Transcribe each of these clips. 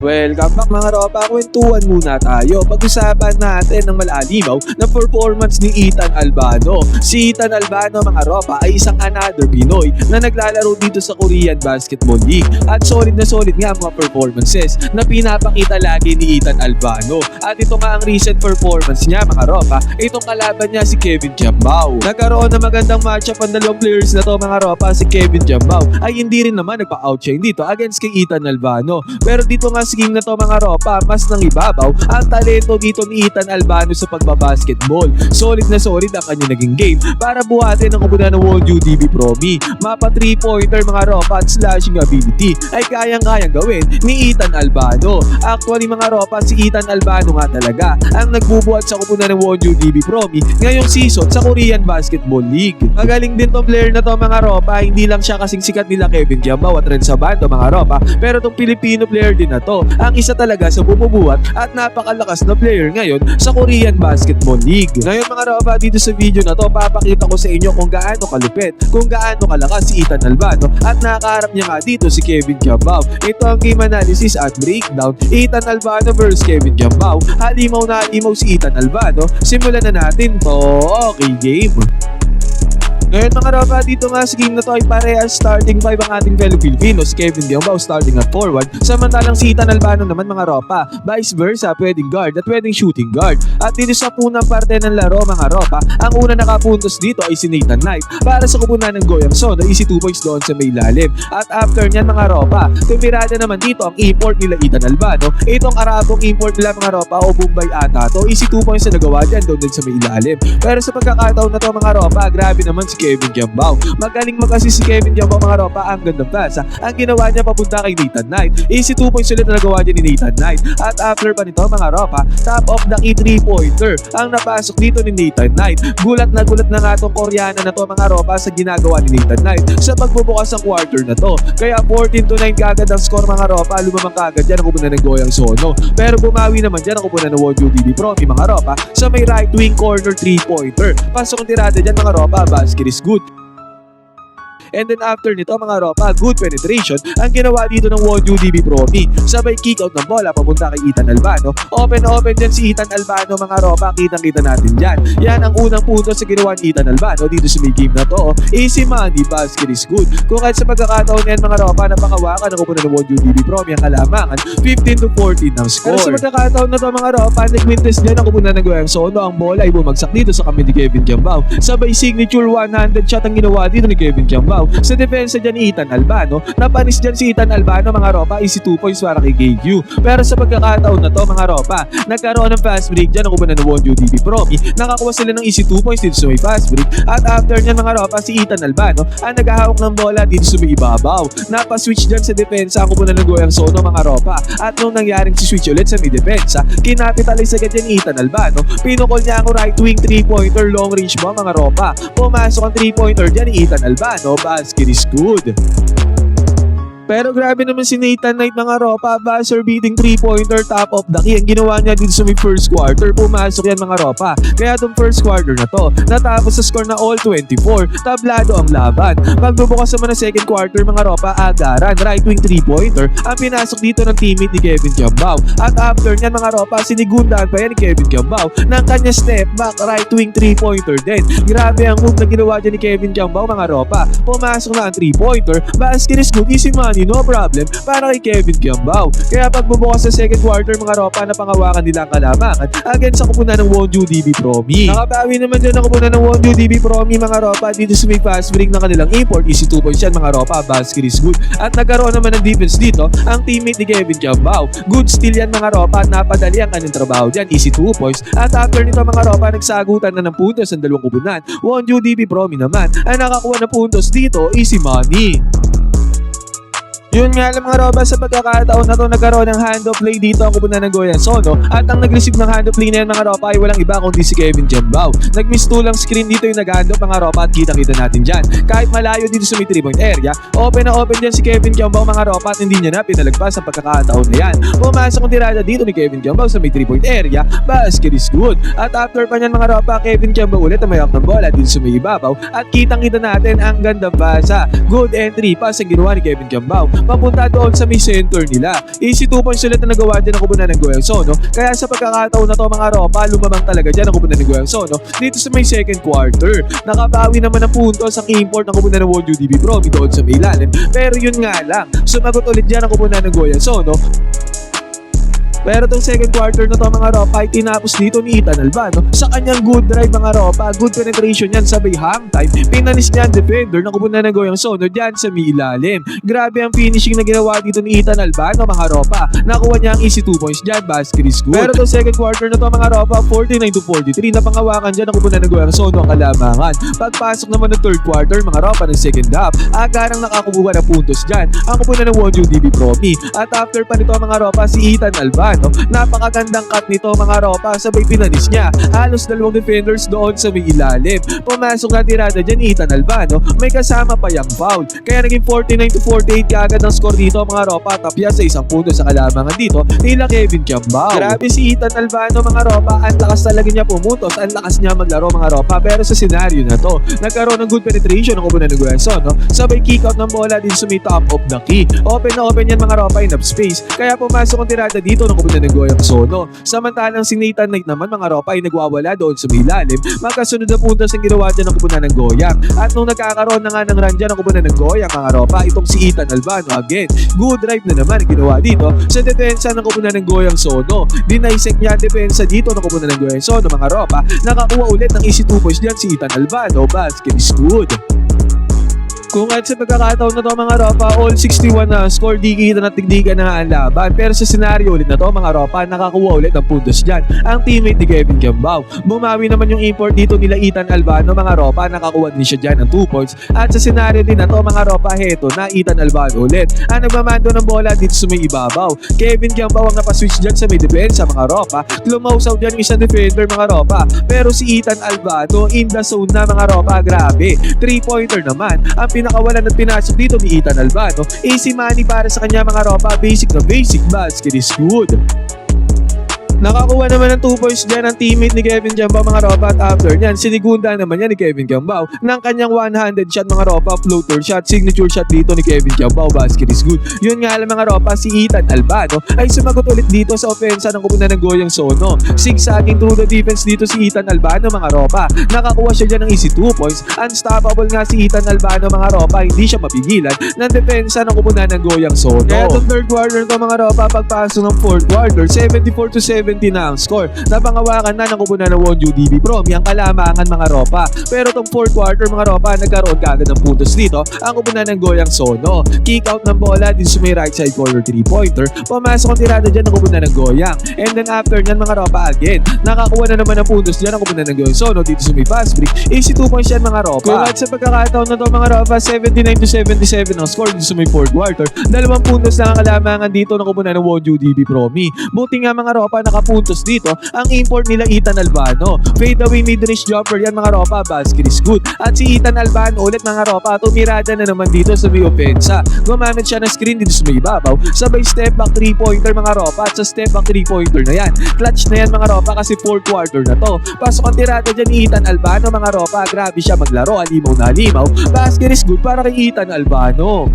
Welcome back mga ropa, kwentuhan muna tayo. Pag-usapan natin ng malalimaw na performance ni Ethan Albano. Si Ethan Albano mga ropa ay isang another Pinoy na naglalaro dito sa Korean Basketball League. At solid na solid nga mga performances na pinapakita lagi ni Ethan Albano. At ito nga ang recent performance niya mga ropa, itong kalaban niya si Kevin Jiambao. Nagkaroon na magandang matchup ang dalawang players na to mga ropa. Si Kevin Jiambao ay hindi rin naman nagpa-outshine dito against kay Ethan Albano. Pero dito nga sa game na to mga ropa, mas nang ibabaw ang talento dito ni Ethan Albano sa pagbabasketball. Solid na solid ang kanya naging game para buhatin ang kupunan ng Wonju DB Promi. Mapa 3-pointer mga ropa at slashing ability ay kayang-kayang gawin ni Ethan Albano. Actually mga ropa, si Ethan Albano nga talaga ang nagbubuhat sa kupunan ng Wonju DB Promi ngayong season sa Korean Basketball League. Magaling din tong player na to mga ropa, hindi lang siya kasing sikat nila Kevin Jiambao at Renzo Bando mga ropa, pero tong Filipino player din na to ang isa talaga sa bumubuhat at napakalakas na player ngayon sa Korean Basketball League. Ngayon mga ropa, dito sa video na to papakita ko sa inyo kung gaano kalupit, kung gaano kalakas si Ethan Albano at nakaharap niya nga dito si Kevin Jiambao. Ito ang game analysis at breakdown. Ethan Albano versus Kevin Jiambao. Halimaw na halimaw si Ethan Albano. Simulan na natin to. Okay game. Ngayon mga ropa, dito nga sa game na to ay parehas starting 5 ang ating fellow Filipino. Si Kevin Jiambao starting at forward, samantalang si Ethan Albano naman mga ropa, vice versa, pwedeng guard at pwedeng shooting guard. At dito sa punang parte ng laro mga ropa, ang una nakapuntos dito ay si Nathan Knight para sa kupunan ng Goyang Son na easy 2 points doon sa may ilalim. At after nyan mga ropa, tumirada naman dito ang import nila Ethan Albano. Itong Arabong import nila mga ropa o Bombay ata to, easy 2 points na nagawa dyan doon din sa may ilalim. Pero sa pagkakataon na to mga ropa, grabe naman si Kevin Jiambao. Magaling mag-assist si Kevin Jiambao mga ropa, ang ganda pass. Ang ginawa niya papunta kay Nathan Knight, easy 2 points ulit na nagawa niya ni Nathan Knight. At after pa nito mga ropa, top of the key 3-pointer ang napasok dito ni Nathan Knight. Gulat na nga tong Koreana na to mga ropa sa ginagawa ni Nathan Knight sa pagbubukas ng quarter na to. Kaya 14-9 kagad ang score mga ropa, lumamang kagad dyan ang kupunan ng Goyang Sono. Pero bumawi naman dyan ang kupunan ng Wonju DB Promi mga ropa sa may right wing corner 3-pointer. Pasok ang tirada dyan mga ropa, basket is good. And then after nito mga ropa, good penetration ang ginawa dito ng Wonju DB Promi. Sabay kick out ng bola papunta kay Ethan Albano. Open dyan si Ethan Albano mga ropa, kitang-kita natin dyan. Yan ang unang punto sa ginawa ni Ethan Albano dito sa may game na to. Easy money, basket is good. Kung kahit sa pagkakataon yan mga ropa, napakawakan ang kupunan ng Wonju DB Promi ang kalamangan, 15-14 ang score. Pero sa pagkakataon na to mga ropa, nag-mintes dyan ang kupunan ng Goyang Sono. Ang bola ay bumagsak dito sa kamay ni Kevin Jiambao. Sabay signature 100 shot ang ginawa dito ni Kevin Jiambao. Sa depensa dyan ni Ethan Albano, napanis dyan si Ethan Albano mga ropa, easy 2 points para kay KQ. Pero sa pagkakataon na to mga ropa, nagkaroon ng fast break dyan ang kupunan ng Wonju DB Promi. Nakakuha sila ng easy 2 points dito sa may fast break. At after nyan mga ropa, si Ethan Albano ang naghahawak ng bola dito sa may ibabaw. Napaswitch dyan sa depensa ang kupunan ng Goyang Sono mga ropa. At nung nangyaring si switch ulit sa may depensa, kinapitalize agad dyan ni Ethan Albano. Pinukol niya ang right wing 3-pointer long range mo mga ropa. Pumasok ang 3-pointer dyan ni Ethan Albano. Basket is good. Pero grabe naman si Nathan Knight mga ropa, buzzer beating 3-pointer top of the key. Ang ginawa niya dito sa may first quarter, pumasok yan mga ropa. Kaya itong first quarter na to, natapos sa score na all 24, tablado ang laban. Pagbubukas naman ng second quarter mga ropa, agaran, right wing 3-pointer, ang pinasok dito ng teammate ni Kevin Jiambao. At after niyan mga ropa, sinigundaan pa yan ni Kevin Jiambao ng kanya step back, right wing 3-pointer din. Grabe ang move na ginawa dyan ni Kevin Jiambao mga ropa. Pumasok na ang 3-pointer, basket is good, easy money, no problem para kay Kevin Jiambao. Kaya pagbubukas sa second quarter mga ropa, napangawakan nila ang kalamangan against sa kupunan ng Wonju DB Promi. Nakabawi naman dyan ang kupunan ng Wonju DB Promi mga ropa dito sa may fast break ng kanilang import, easy 2 points yan mga ropa, basket is good. At nagkaroon naman ng defense dito ang teammate ni Kevin Jiambao. Good steal yan mga ropa, napadali ang kanyang trabaho dyan, easy 2 points. At after nito mga ropa, nagsagutan na ng puntos ang dalawang kupunan. Wonju DB Promi naman ay nakakuha ng puntos dito, easy money. Yun nga lang mga roba, sa pagkakataon na to nagkaroon ng handoff play dito ang kupunan ng Goyang Sono. At ang nag-receive ng handoff play na yan mga ropa ay walang iba kundi si Kevin Jiambao. Nag-miss tulang screen dito yung nag-handoff mga ropa at kita-kita natin dyan. Kahit malayo dito sa may 3-point area, open na open dyan si Kevin Jiambao mga ropa at hindi niya na pinalagpas ang pagkakataon na yan. Pumasok ang tirada dito ni Kevin Jiambao sa may 3-point area, basket is good. At after pa nyan mga ropa, Kevin Jiambao ulit ang mayawak ng bola dito sa may ibabaw at kitang-kita natin ang gandang basa. Good entry pass ang ginawa ni Kevin Jiambao. papunta doon sa may center nila. Easy 2 points ulit na nagawa dyan ang kupunan ng Goyang Sono. Kaya sa pagkakataon na to mga ropa, lumamang talaga dyan ang kupunan ng Goyang Sono dito sa may second quarter. Nakabawi naman ang puntos ang import ng kupunan ng Wonju DB Promi doon sa may ilalim. Pero yun nga lang, sumagot ulit dyan ang kupunan ng Goyang Sono. Pero itong second quarter na to mga ropa ay tinapos dito ni Ethan Albano sa kanyang good drive mga ropa. Good penetration yan sabay hang time. Pinanis niya ang defender ng kupunan ng Goyang Sono dyan sa may ilalim. Grabe ang finishing na ginawa dito ni Ethan Albano mga ropa. Nakuha niya ang easy 2 points dyan, basket is good. Pero itong second quarter na to mga ropa, 49-43 na pangawakan dyan ng kupunan ng Goyang Sono ang kalamangan. Pagpasok naman ng third quarter mga ropa ng second half, agarang nakakuha ng puntos dyan ang kupunan ng Wonju DB Promi. At after pa nito mga ropa, si Ethan Albano, napakagandang cut nito mga ropa, sabay pinanis niya halos dalawang defenders doon sa may ilalim. Pumasok na tirada dyan ni Ethan Albano, may kasama pa yung foul, kaya naging 49-48 kaagad ang score dito mga ropa. Tapya sa isang punto sa kalamangan dito nila Kevin Kiambao. Grabe si Ethan Albano mga ropa, ang lakas talaga niya pumutos, ang lakas niya maglaro mga ropa. Pero sa senaryo na to, nagkaroon ng good penetration ng kupunan ng Goyang Sono, sabay kick out ng bola din sa may top of the key. Open na open yan mga ropa, enough space, kaya pumasok ang tirada dito ng kupunan ng Goyang Sono. Samantalang si Nathan Knight naman mga ropa ay nagwawala doon sa may ilalim. Magkasunod na puntos ang ginawa dyan ng kupunan ng Goyang. At nung nagkakaroon na nga ng run dyan ng kupunan ng Goyang mga ropa, itong si Ethan Albano again, good drive na naman ginawa dito sa depensa ng kupunan ng Goyang Sono. Dinaisek niya ang depensa dito ng kupunan ng Goyang Sono mga ropa. Nakakuha ulit ng easy 2 points dyan si Ethan Albano, basket is good. Kung at sa pagkakataon na to mga ropa, all 61 na score, di kita na tigdigan na ang laban. Pero sa senaryo ulit na to mga ropa, nakakuha ulit ng puntos dyan ang teammate ni Kevin Kiambao. Bumawi naman yung import dito nila Ethan Albano mga ropa, nakakuha din siya dyan ng 2 points. At sa senaryo din na to mga ropa, heto na Ethan Albano ulit ang nagmamando ng bola dito sa may ibabaw. Kevin Kiambao ang napaswitch dyan sa may depensa mga ropa. Lumausaw dyan yung isang defender mga ropa. Pero si Ethan Albano in the zone na mga ropa, grabe. 3-pointer naman ang pinakawalan at pinasok dito ni Ethan Albano. Easy money para sa kanya mga ropa, basic na basic, basket is good. Nakakuha naman ng 2 points dyan ang teammate ni Kevin Kiambao mga ropa. At after nyan, sinigunda naman yan ni Kevin Kiambao ng kanyang one-handed shot mga ropa, floater shot, signature shot dito ni Kevin Kiambao, basket is good. Yun nga lang mga ropa, si Ethan Albano ay sumagot ulit dito sa opensa ng kupunan ng Goyang Sono. Zigzagging through the defense dito si Ethan Albano mga ropa. Nakakuha siya dyan ng easy 2 points. Unstoppable nga si Ethan Albano mga ropa, hindi siya mapigilan ng depensa ng kupunan ng Goyang Sono. Kaya itong third quarter to mga ropa, pagpasok ng fourth quarter, 74-70 na ang score. Napangawakan na ng kupunan ng Wonju DB Promi ang kalamangan mga ropa. Pero itong fourth quarter mga ropa, nagkaroon kaagad ng puntos dito ang kupunan ng Goyang Sono. Kick out ng bola din sa may right side corner 3-pointer. Pumasok ang tirada dyan ng kupunan ng Goyang. And then after nyan mga ropa again, nakakuha na naman ng puntos dyan ang kupunan ng Goyang Sono dito sa may fast break. Easy 2 points yan mga ropa. Kung at sa pagkakataon na to mga ropa, 79-77 ang score dito sa may fourth quarter. 2 puntos lang ang kalamangan dito ng kupunan ng Wonju DB Promi. Buti nga mga ropa, nakapuntos dito ang import nila Ethan Albano. Fade away mid-range jumper yan mga ropa, basket is good. At si Ethan Albano ulit mga ropa, tumirada na naman dito sa may opensa. Gumamit siya ng screen dito sa may ibabaw, sabay step back 3-pointer mga ropa. At sa step back 3-pointer na yan, clutch na yan mga ropa kasi 4th quarter na to. Pasok ang tirada dyan ni Ethan Albano mga ropa, grabe siya maglaro, alimaw na alimaw. Basket is good para kay Ethan Albano.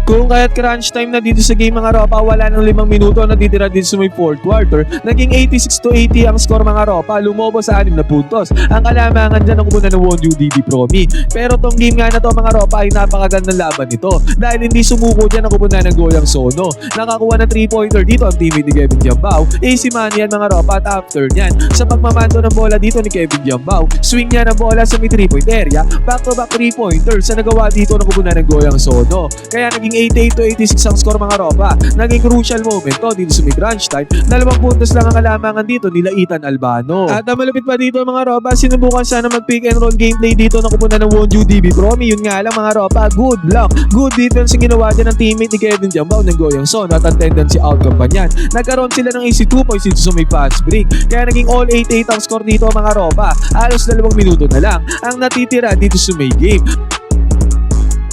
Kung kaya't crunch time na dito sa game mga ropa, wala ng 5 minuto na ditira dito sa may 4th quarter. Naging 86-80 ang score mga ropa, lumobo sa 6 na puntos. Ang kalamangan dyan ang kupunan ng Wonju DB Promi. Pero tong game nga na to mga ropa ay napakagandang laban nito dahil hindi sumuko dyan ang kupunan ng Goyang Sono. Nakakuha ng 3-pointer dito ang teammate ni Kevin Kiambao. Easy money yan mga ropa. At after nyan, sa pagmamando ng bola dito ni Kevin Kiambao, swing niya ng bola sa may 3-point area, back-to-back 3-pointer sa nagawa dito ng kupunan ng Goyang Sono. Kaya naging 88-86 ang score mga ropa. Naging crucial moment to dito sa mid-range time. 2 puntos lang ang kalamangan dito nila Ethan Albano. At malapit pa dito mga ropa, sinubukan sana mag-pick and roll gameplay dito ng kupunan ng Wonju DB Promi. Yun nga lang mga ropa, good block, good defense ang ginawa dyan ng teammate ni Kevin Kiambao ng Goyang Sono at ang tendency outcome pa niyan. Nagkaroon sila ng easy 2 points dito sa may fast break. Kaya naging all 8-8 ang score dito mga ropa. Halos 2 minuto na lang ang natitira dito sa may game.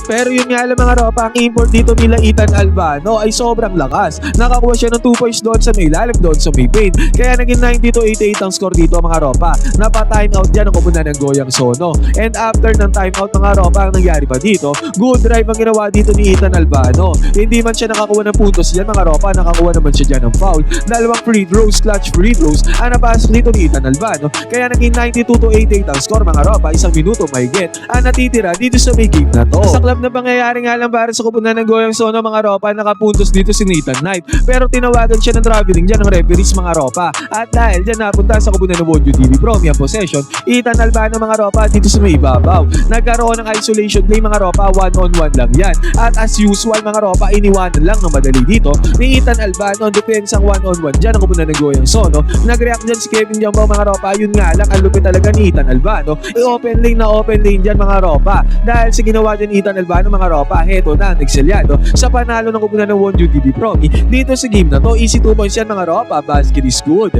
Pero yun nga lang mga ropa, ang import dito nila Ethan Albano ay sobrang lakas. Nakakuha siya ng 2 points doon sa may lalim, doon sa may paint. Kaya naging 90-88 ang score dito mga ropa. Napa-timeout dyan ang kupunan ng Goyang Sono. And after ng timeout mga ropa, ang nangyari pa dito, good drive ang ginawa dito ni Ethan Albano. Hindi man siya nakakuha ng puntos dyan mga ropa, nakakuha naman siya dyan ng foul. Dalawang free throws, clutch free throws, ang napasok dito ni Ethan Albano. Kaya naging 92-88 ang score mga ropa, isang minuto may get. Ang natitira dito sa may game na to. Sa club na pangyayari nga lang para sa kupunan ng Goyang Sono mga ropa, nakapuntos dito si Nathan Knight. Pero tinawagan siya ng traveling dyan ng referees mga ropa. At dahil dyan napunta sa kupunan ng Wonju TV Promi ang possession, Ethan Albano mga ropa dito sa may ibabaw. Nagkaroon ng isolation play mga ropa, 1-on-1 lang yan. At as usual mga ropa, iniwanan lang ng madali dito ni Ethan Albano ang depensang 1-on-1 dyan ang kupunan ng Goyang Sono. Nag-react dyan si Kevin Jambao mga ropa, yun nga lang ang lupit talaga ni Ethan Albano. Open lane na open lane dyan mga ropa. Dahil sa ginawa dyan ni Ethan Albano mga ropa, heto na ang ekselyado sa panalo ng kupunan ng Wonju TV Promi dito sa game na to. Easy 2 points yan mga ropa, basket is good.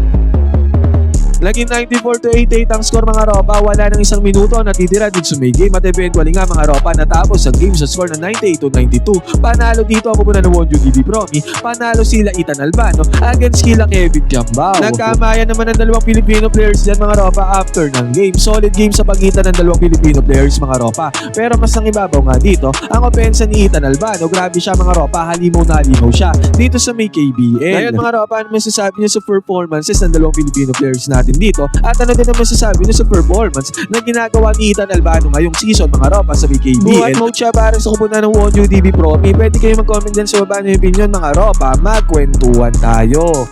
Laging 94-88 ang score mga ropa, wala nang isang minuto ang natitira dito sa may game at eventually nga mga ropa natapos ang game sa score na 98-92. Panalo dito ang pupunan ng Wonju TV Promi, panalo sila Ethan Albano against sila Kevin Jambao. Nagkamayan naman ng dalawang Filipino players dyan mga ropa after ng game. Solid game sa pagitan ng dalawang Filipino players mga ropa. Pero mas ang ibabaw nga dito, ang opensa ni Ethan Albano, grabe siya mga ropa, halimaw na halimaw siya dito sa may KBL. Ngayon mga ropa, ano masasabi niyo sa performances ng dalawang Filipino players natin dito at ano din naman sasabi niyo sa performance na ginagawa ni Ethan Albano ngayong season mga ropa sa BKBL. Buhat mode siya para sa kupunan ng Wonju TV Promi. Pwede kayo mag-comment dyan sa baba ng opinion mga ropa, magkwentuhan tayo.